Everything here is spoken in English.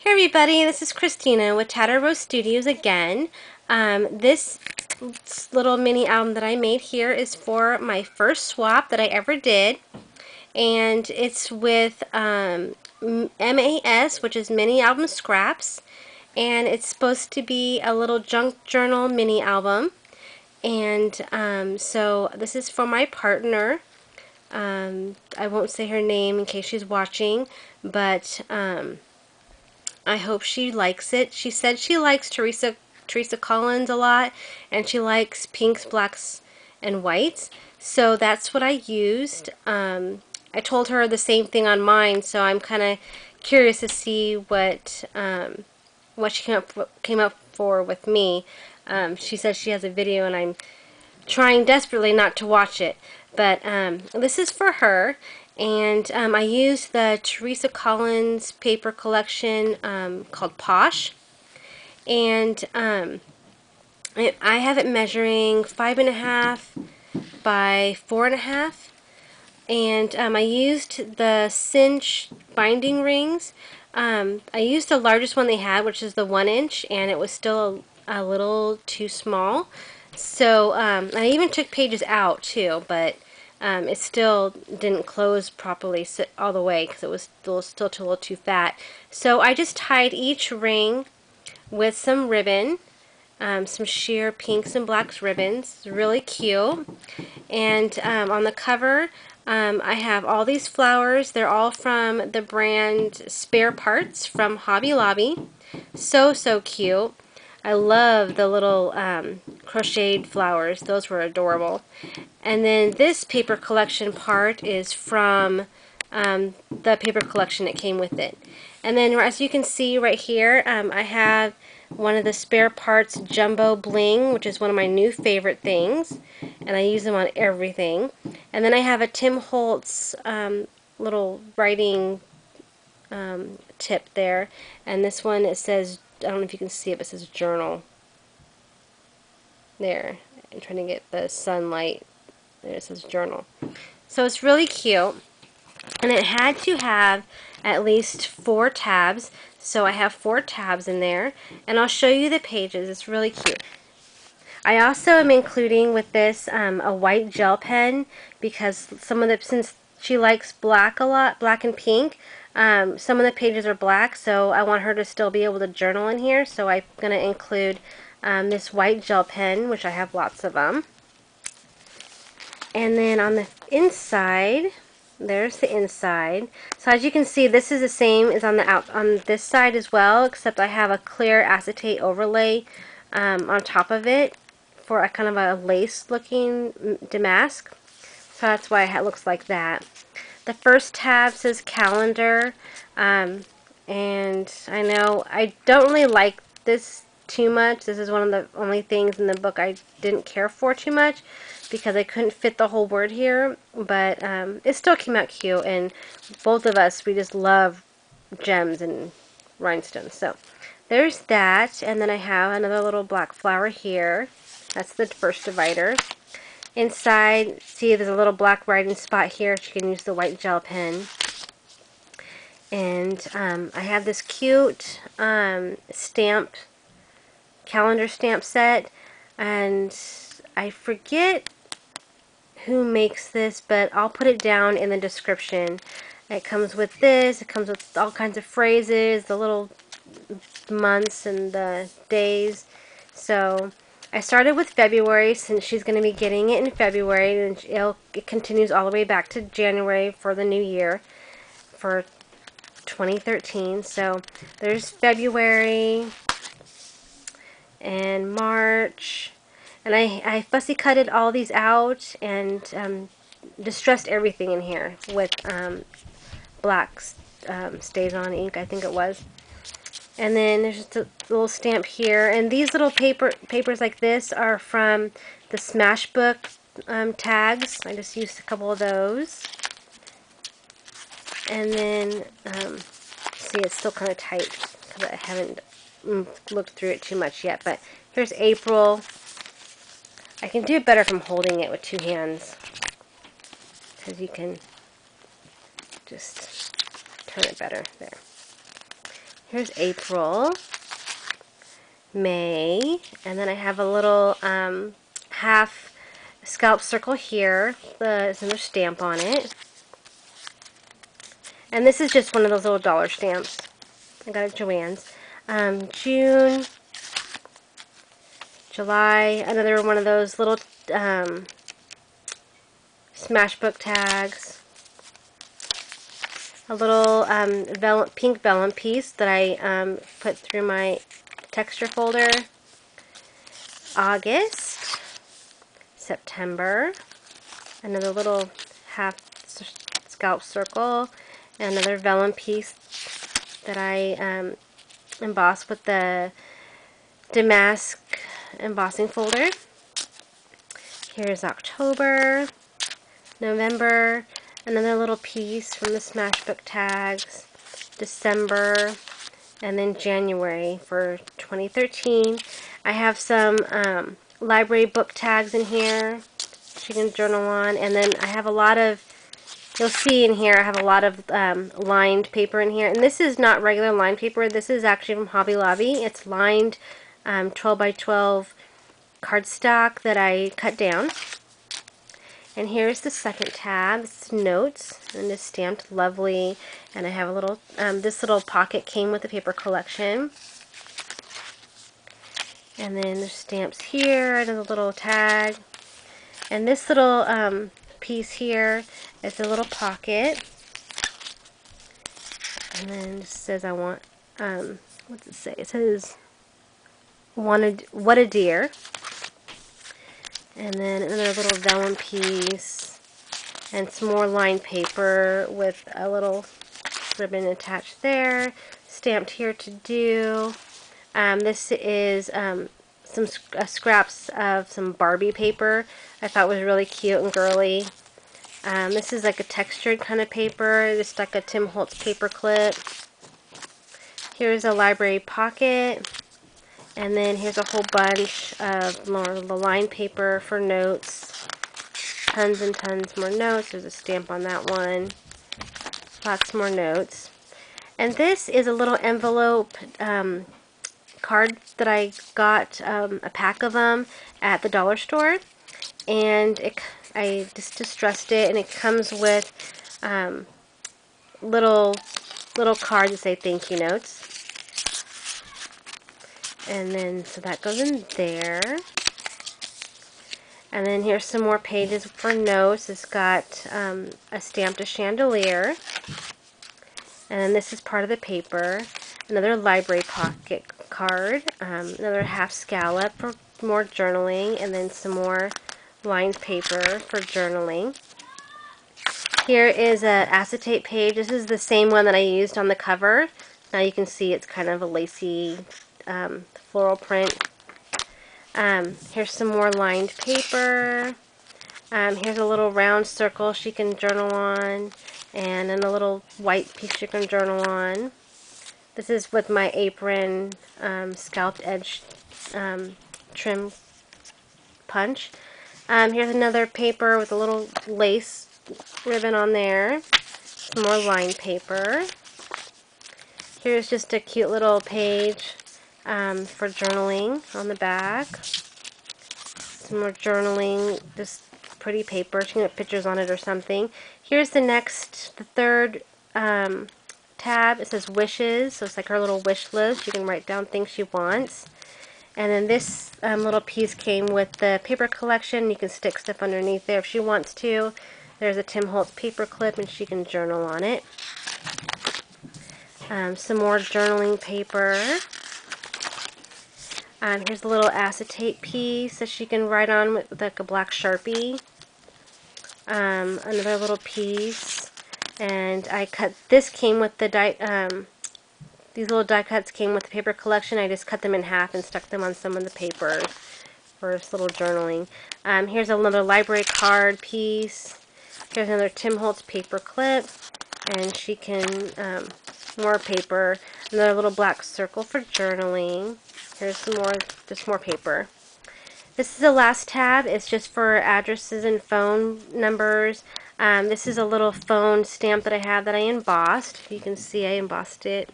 Hey everybody, this is Christina with Tatter Rose Studios again. This little mini album that I made here is for my first swap that I ever did. And it's with MAS, which is Mini Album Scraps. And it's supposed to be a little junk journal mini album. And so this is for my partner. I won't say her name in case she's watching, but I hope she likes it. She said she likes Teresa Collins a lot, and she likes pinks, blacks, and whites. So that's what I used. I told her the same thing on mine, so I'm kind of curious to see what she came up for with me. She says she has a video, and I'm trying desperately not to watch it. But this is for her. And I used the Teresa Collins paper collection called Posh. And I have it measuring 5.5 by 4.5. And I used the cinch binding rings. I used the largest one they had, which is the 1 inch, and it was still a little too small. So I even took pages out too, but it still didn't close properly all the way because it was still a little too fat. So I just tied each ring with some ribbon, some sheer pinks and blacks ribbons. It's really cute. And on the cover, I have all these flowers. They're all from the brand Spare Parts from Hobby Lobby. So cute. I love the little crocheted flowers. Those were adorable. And then this paper collection part is from the paper collection that came with it. And then as you can see right here, I have one of the Spare Parts Jumbo Bling, which is one of my new favorite things. And I use them on everything. And then I have a Tim Holtz little writing tip there. And this one, it says, I don't know if you can see it, but it says journal. There. I'm trying to get the sunlight. There it says journal. So it's really cute. And it had to have at least 4 tabs. So I have 4 tabs in there. And I'll show you the pages. It's really cute. I also am including with this a white gel pen because since she likes black a lot, black and pink, some of the pages are black, so I want her to still be able to journal in here. So I'm going to include this white gel pen, which I have lots of them. And then on the inside, there's the inside. So as you can see, this is the same as on this side as well, except I have a clear acetate overlay on top of it for a kind of a lace-looking damask. So that's why it looks like that. The first tab says calendar, and I know I don't really like this too much. This is one of the only things in the book I didn't care for too much because I couldn't fit the whole word here, but it still came out cute, and both of us, we just love gems and rhinestones. So there's that, and then I have another little black flower here. That's the first divider. Inside, see there's a little black writing spot here, so you can use the white gel pen. And I have this cute calendar stamp set, and I forget who makes this, but I'll put it down in the description. It comes with this, it comes with all kinds of phrases, the little months and the days. So I started with February since she's going to be getting it in February, and it continues all the way back to January for the new year, for 2013. So there's February and March, and I fussy cutted all these out and distressed everything in here with black stays on ink, I think it was. And then there's just a little stamp here. And these little papers like this are from the Smashbook tags. I just used a couple of those. And then, see, it's still kind of tight because I haven't looked through it too much yet. But here's April. I can do it better if I'm holding it with 2 hands, because you can just turn it better there. Here's April, May, and then I have a little half scallop circle here. There's another stamp on it. And this is just one of those little dollar stamps. I got it at Joann's. June, July, another one of those little smash book tags. A little pink vellum piece that I put through my texture folder. August, September, another little half scallop circle, and another vellum piece that I embossed with the Damask embossing folder. Here's October, November, another little piece from the Smashbook tags, December, and then January for 2013. I have some library book tags in here you can journal on, and then I have a lot of, you'll see in here, I have a lot of lined paper in here, and this is not regular lined paper. This is actually from Hobby Lobby. It's lined 12 by 12 cardstock that I cut down. And here's the second tab. It's notes, and it's stamped lovely. And I have a little, this little pocket came with the paper collection. And then there's stamps here, and a little tag. And this little piece here is a little pocket. And then it says I want, what's it say? It says, what a dear. And then another little vellum piece, and some more lined paper with a little ribbon attached there, stamped here to do. This is some scraps of some Barbie paper I thought was really cute and girly. This is like a textured kind of paper, just like a Tim Holtz paper clip. Here's a library pocket. And then here's a whole bunch of more lined paper for notes. Tons and tons more notes. There's a stamp on that one. Lots more notes. And this is a little envelope card that I got, a pack of them at the dollar store. And I just distressed it, and it comes with little cards that say thank you notes. And then, so that goes in there. And then here's some more pages for notes. It's got a stamped a chandelier. And then this is part of the paper. Another library pocket card. Another half scallop for more journaling. And then some more lined paper for journaling. Here is an acetate page. This is the same one that I used on the cover. Now you can see it's kind of a lacy floral print. Here's some more lined paper. Here's a little round circle she can journal on, and then a little white piece she can journal on. This is with my apron scalloped edge trim punch. Here's another paper with a little lace ribbon on there. Some more lined paper. Here's just a cute little page for journaling on the back. Some more journaling, just pretty paper. She can put pictures on it or something. Here's the third tab. It says wishes, so it's like her little wish list. You can write down things she wants. And then this little piece came with the paper collection. You can stick stuff underneath there if she wants to. There's a Tim Holtz paper clip, and she can journal on it. Some more journaling paper. Here's a little acetate piece that she can write on with like a black Sharpie. Another little piece, and I cut. This came with the these little die cuts came with the paper collection. I just cut them in half and stuck them on some of the paper for this little journaling. Here's another library card piece. Here's another Tim Holtz paper clip, and she can more paper. Another little black circle for journaling. Here's some more, just more paper. This is the last tab. It's just for addresses and phone numbers. This is a little phone stamp that I have that I embossed. You can see I embossed it